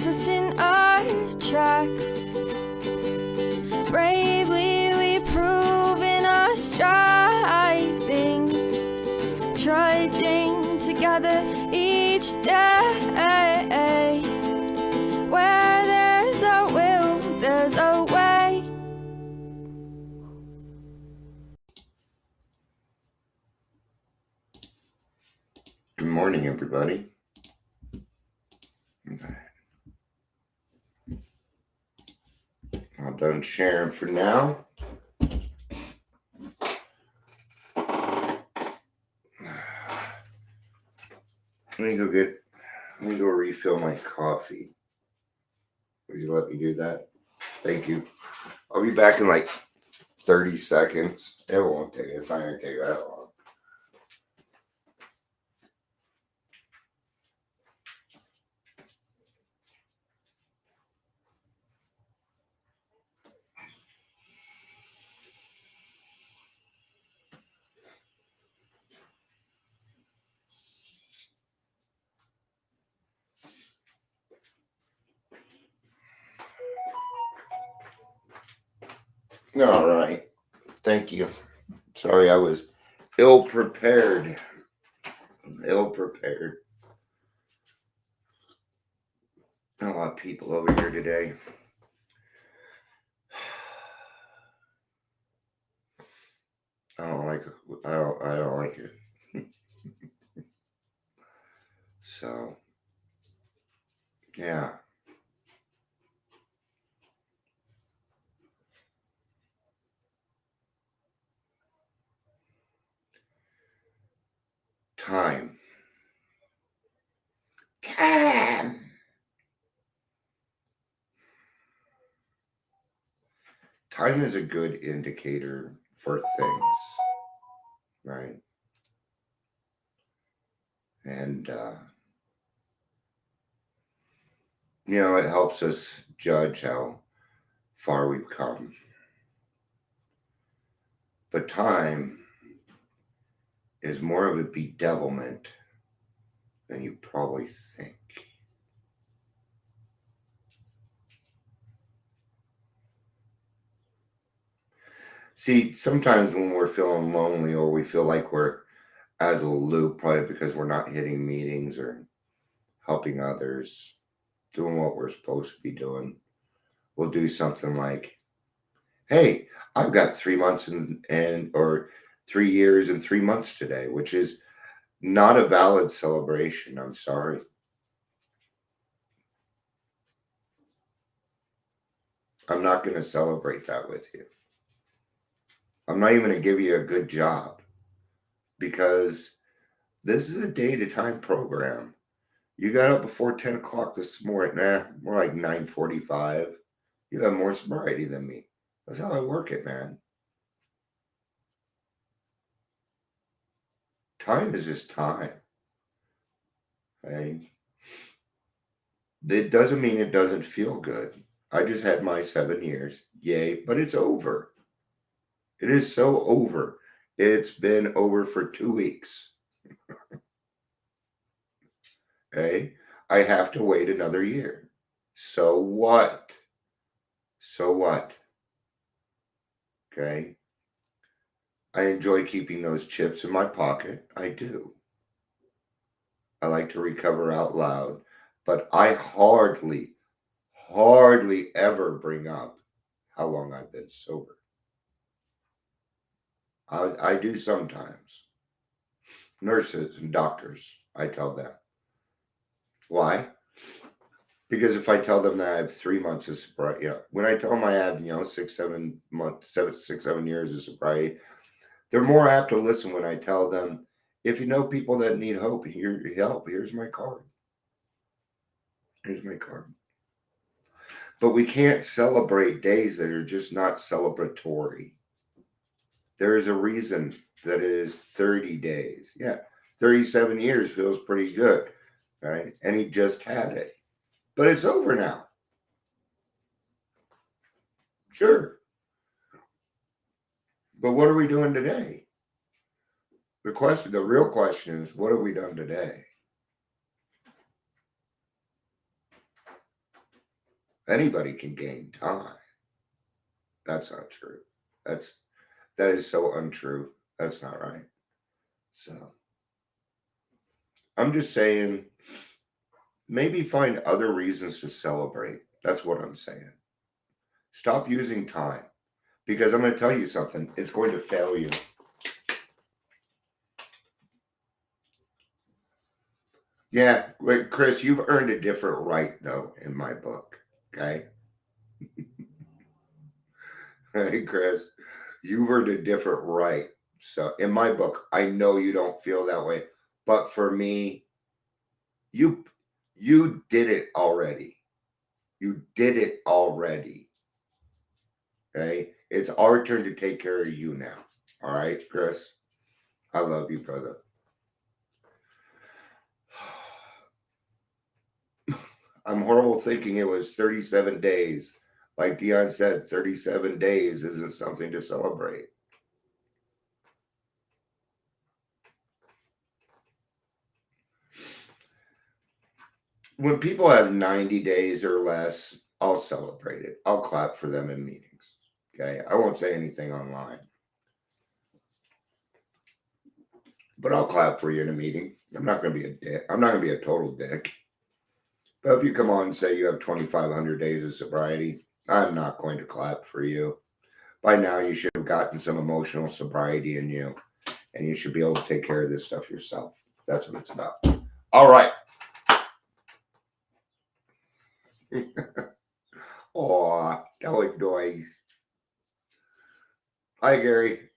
us in our tracks. Bravely we prove in our striving, trudging together each day. Where there's a will, there's a way. Good morning, everybody. I'm done sharing for now. Let me go refill my coffee. Would you let me do that? Thank you. I'll be back in like 30 seconds. It won't take it. It's not going to take that long. All right. Thank you. Sorry, I was ill prepared. A lot of people over here today. I don't like it. I don't like it. So, yeah. Time. Time is a good indicator for things, right? And, it helps us judge how far we've come. But time is more of a bedevilment than you probably think. See, sometimes when we're feeling lonely or we feel like we're out of the loop, probably because we're not hitting meetings or helping others, doing what we're supposed to be doing, we'll do something like, hey, I've got 3 months or 3 years and 3 months today, which is not a valid celebration. I'm sorry. I'm not going to celebrate that with you. I'm not even going to give you a good job because this is a day-to-time program. You got up before 10 o'clock this morning. More like 9:45. You have more sobriety than me. That's how I work it, man. Time is just time. Okay? It doesn't mean it doesn't feel good. I just had my 7 years. Yay, but it's over. It is so over. It's been over for 2 weeks. Okay? I have to wait another year. So what? So what? Okay? I enjoy keeping those chips in my pocket. I do. I like to recover out loud, but I hardly ever bring up how long I've been sober. I do sometimes. Nurses and doctors, I tell them. Why? Because if I tell them that I have 3 months of sobriety, when I tell them I have, 7 years of sobriety, they're more apt to listen when I tell them, if you know people that need hope, here's my card. Here's my card. But we can't celebrate days that are just not celebratory. There is a reason that it is 30 days. Yeah, 37 years feels pretty good, right? And he just had it. But it's over now. Sure. But what are we doing today? The real question is, what have we done today? Anybody can gain time. That's not true. That is so untrue. That's not right. So I'm just saying, maybe find other reasons to celebrate. That's what I'm saying. Stop using time. Because I'm going to tell you something, it's going to fail you. Yeah, wait, Chris, you've earned a different right, though, in my book. Okay? Hey, Chris, you've earned a different right. So, in my book, I know you don't feel that way. But for me, you did it already. You did it already. Okay? It's our turn to take care of you now. All right, Chris? I love you, brother. I'm horrible thinking it was 37 days. Like Dion said, 37 days isn't something to celebrate. When people have 90 days or less, I'll celebrate it. I'll clap for them in meetings. Okay. I won't say anything online, but I'll clap for you in a meeting. I'm not going to be a dick. I'm not going to be a total dick. But if you come on and say you have 2,500 days of sobriety, I'm not going to clap for you. By now, you should have gotten some emotional sobriety in you, and you should be able to take care of this stuff yourself. That's what it's about. All right. Aw, that was noise. Hi, Gary.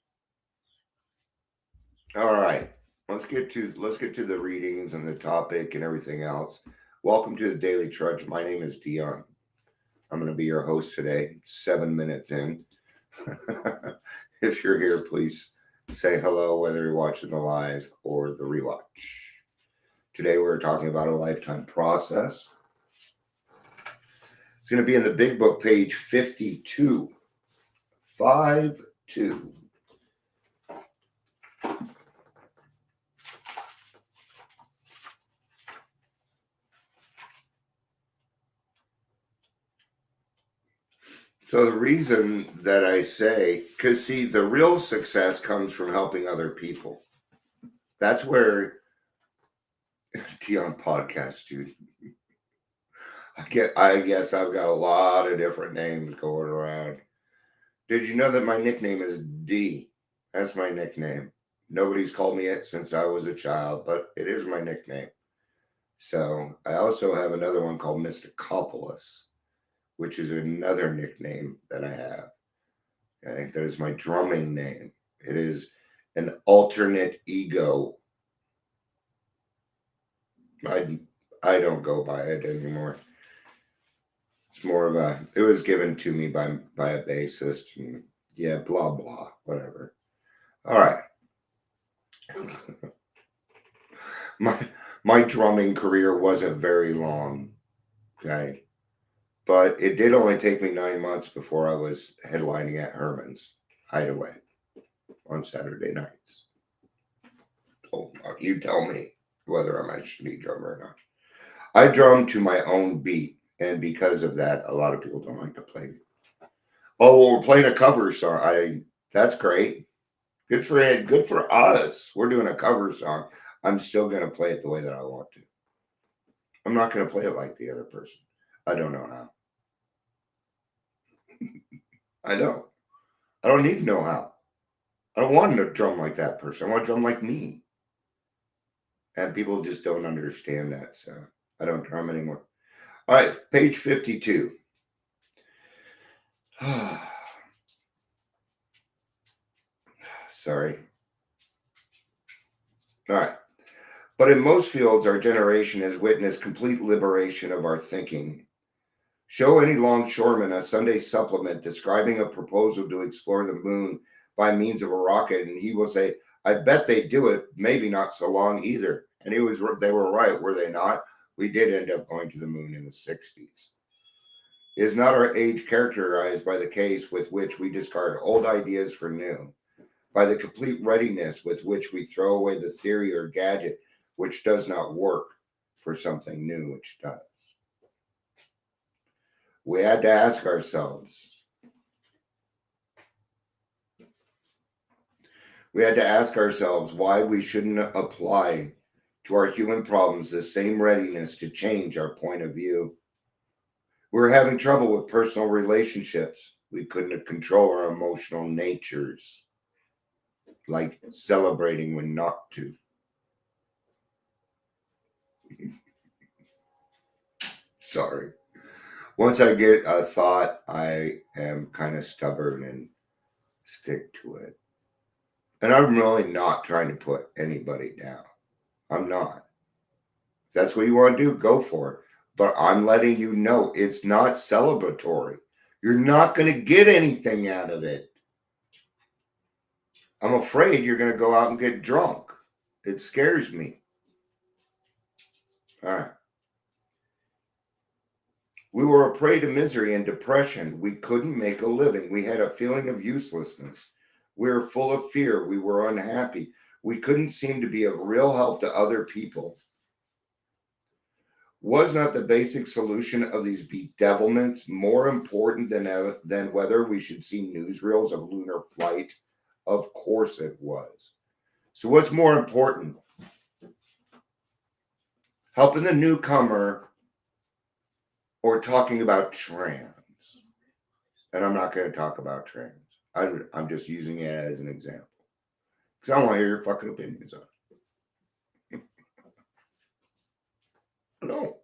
All right. Let's get to the readings and the topic and everything else. Welcome to the Daily Trudge. My name is Dion. I'm going to be your host today. 7 minutes in. If you're here, please say hello, whether you're watching the live or the rewatch. Today we're talking about a lifetime process. It's going to be in the big book, page 52. 5-2. So the reason that I say, because see, the real success comes from helping other people. That's where Dion podcast, dude. I guess I've got a lot of different names going around. Did you know that my nickname is D? That's my nickname. Nobody's called me it since I was a child, but it is my nickname. So I also have another one called Mysticopoulos, which is another nickname that I have. Okay, that is my drumming name. It is an alternate ego. I don't go by it anymore. It's more of a. It was given to me by a bassist, and yeah, blah blah, whatever. All right. my drumming career wasn't very long. Okay. But it did only take me 9 months before I was headlining at Herman's Hideaway on Saturday nights. Oh, you tell me whether I'm actually a drummer or not. I drum to my own beat, and because of that, a lot of people don't like to play. Oh, well, we're playing a cover song. That's great. Good for it. Good for us. We're doing a cover song. I'm still going to play it the way that I want to. I'm not going to play it like the other person. I don't know how. I don't. I don't need to know how. I don't want to drum like that person. I want to drum like me. And people just don't understand that. So I don't drum anymore. All right, page 52. Sorry. All right. But in most fields, our generation has witnessed complete liberation of our thinking. Show any longshoreman a Sunday supplement describing a proposal to explore the moon by means of a rocket, and he will say, I bet they do it, maybe not so long either. And they were right, were they not? We did end up going to the moon in the 60s. Is not our age characterized by the case with which we discard old ideas for new, by the complete readiness with which we throw away the theory or gadget which does not work for something new which does? We had to ask ourselves. We had to ask ourselves why we shouldn't apply to our human problems the same readiness to change our point of view. We were having trouble with personal relationships. We couldn't control our emotional natures, like celebrating when not to. Sorry. Once I get a thought, I am kind of stubborn and stick to it. And I'm really not trying to put anybody down. I'm not. If that's what you want to do, go for it. But I'm letting you know it's not celebratory. You're not going to get anything out of it. I'm afraid you're going to go out and get drunk. It scares me. All right. We were a prey to misery and depression. We couldn't make a living. We had a feeling of uselessness. We were full of fear. We were unhappy. We couldn't seem to be of real help to other people. Was not the basic solution of these bedevilments more important than whether we should see newsreels of lunar flight? Of course it was. So what's more important? Helping the newcomer or talking about trans? And I'm not going to talk about trans. I'm just using it as an example. Because I want to hear your fucking opinions on it. No.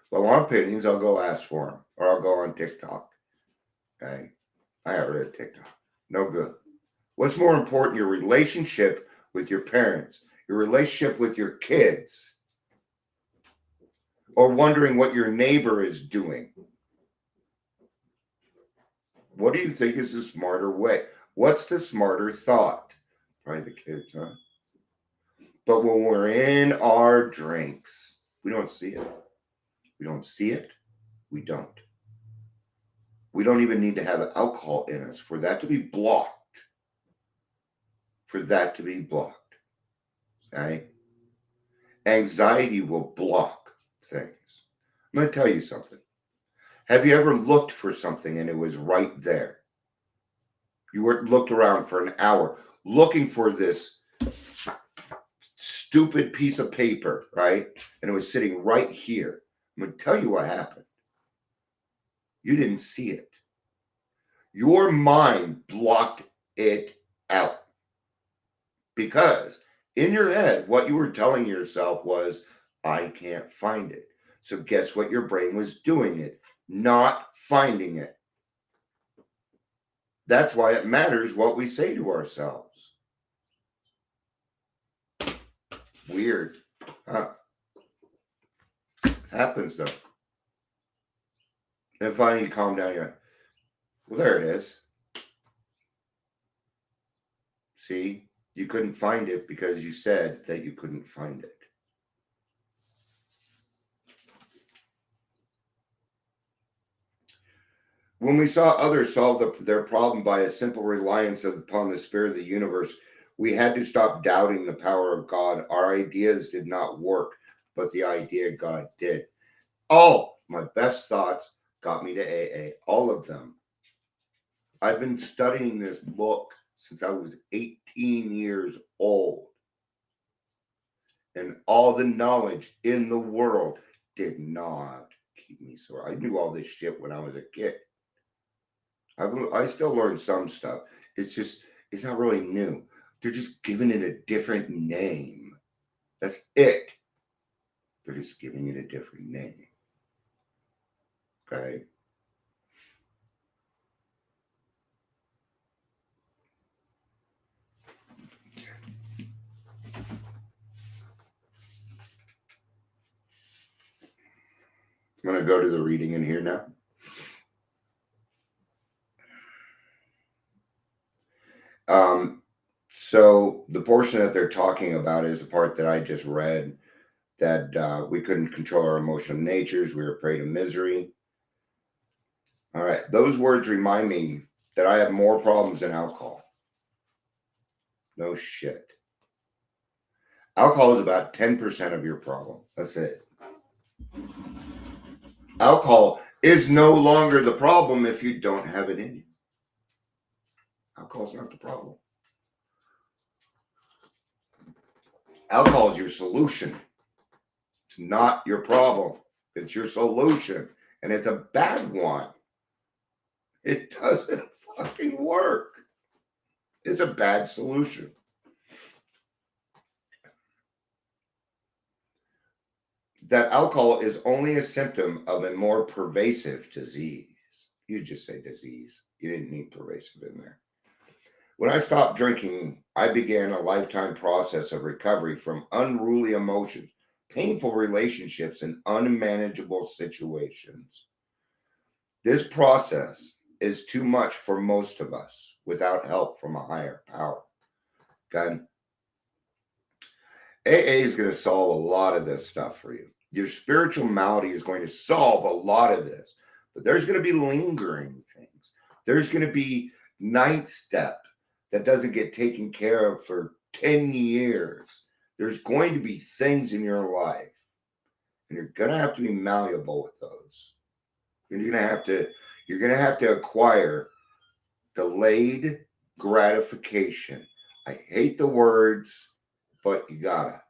If I want opinions, I'll go ask for them. Or I'll go on TikTok. Okay? I got rid of TikTok. No good. What's more important? Your relationship with your parents. Your relationship with your kids. Or wondering what your neighbor is doing. What do you think is the smarter way? What's the smarter thought? Probably the kids, huh? But when we're in our drinks, we don't see it. We don't see it. We don't. We don't even need to have alcohol in us for that to be blocked. For that to be blocked. Okay? Anxiety will block things. I'm going to tell you something. Have you ever looked for something and it was right there? You looked around for an hour looking for this stupid piece of paper, right? And it was sitting right here. I'm going to tell you what happened. You didn't see it. Your mind blocked it out. Because in your head, what you were telling yourself was, I can't find it. So guess what your brain was doing it? Not finding it. That's why it matters what we say to ourselves. Weird. Huh? Happens though. And finally you calm down, you're like, well, there it is. See, you couldn't find it because you said that you couldn't find it. When we saw others solve their problem by a simple reliance upon the spirit of the universe, we had to stop doubting the power of God. Our ideas did not work, but the idea of God did. All my best thoughts got me to AA, all of them. I've been studying this book since I was 18 years old. And all the knowledge in the world did not keep me sore. I knew all this shit when I was a kid. I still learn some stuff. It's not really new. They're just giving it a different name. That's it. They're just giving it a different name. Okay? I'm going to go to the reading in here now. So the portion that they're talking about is the part that I just read, that we couldn't control our emotional natures. We were a prey to misery. All right. Those words remind me that I have more problems than alcohol. No shit. Alcohol is about 10% of your problem. That's it. Alcohol is no longer the problem if you don't have it in you. Alcohol's not the problem. Alcohol is your solution. It's not your problem. It's your solution. And it's a bad one. It doesn't fucking work. It's a bad solution. That alcohol is only a symptom of a more pervasive disease. You just say disease. You didn't need pervasive in there. When I stopped drinking, I began a lifetime process of recovery from unruly emotions, painful relationships, and unmanageable situations. This process is too much for most of us without help from a higher power. Okay? AA is going to solve a lot of this stuff for you. Your spiritual malady is going to solve a lot of this, but there's going to be lingering things. There's going to be ninth step that doesn't get taken care of for 10 years. There's going to be things in your life, and you're going to have to be malleable with those. You're going to have to acquire delayed gratification. I hate the words, but you gotta.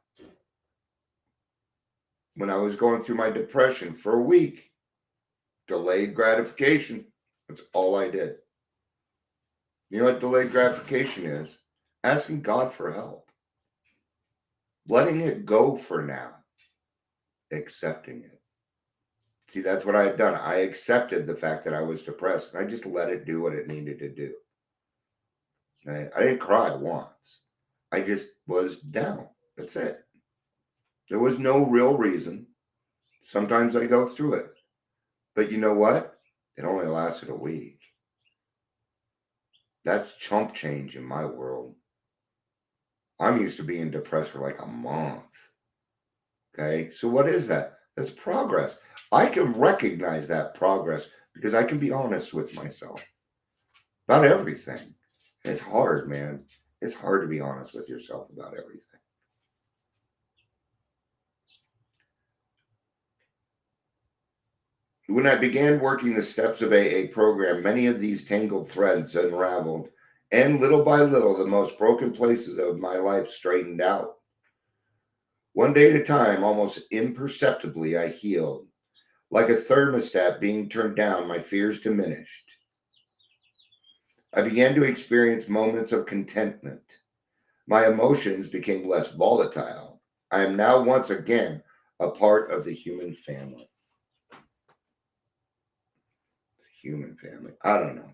When I was going through my depression for a week, delayed gratification. That's all I did. You know what delayed gratification is? Asking God for help. Letting it go for now. Accepting it. See, that's what I had done. I accepted the fact that I was depressed. And I just let it do what it needed to do. I didn't cry once. I just was down. That's it. There was no real reason. Sometimes I go through it. But you know what? It only lasted a week. That's chump change in my world. I'm used to being depressed for like a month. Okay? So what is that? That's progress. I can recognize that progress because I can be honest with myself about everything. It's hard, man. It's hard to be honest with yourself about everything. When I began working the steps of AA program, many of these tangled threads unraveled, and little by little, the most broken places of my life straightened out. One day at a time, almost imperceptibly, I healed. Like a thermostat being turned down, my fears diminished. I began to experience moments of contentment. My emotions became less volatile. I am now once again a part of the human family. Human family. I don't know.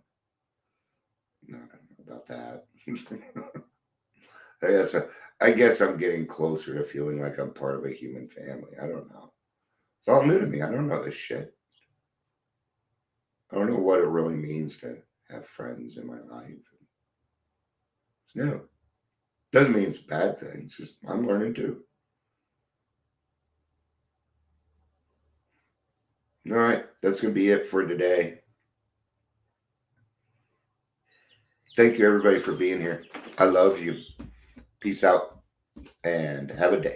I don't know about that. I guess I'm getting closer to feeling like I'm part of a human family. I don't know. It's all new to me. I don't know this shit. I don't know what it really means to have friends in my life. It's new. Doesn't mean it's a bad thing. It's just I'm learning too. All right. That's going to be it for today. Thank you, everybody, for being here. I love you. Peace out and have a day.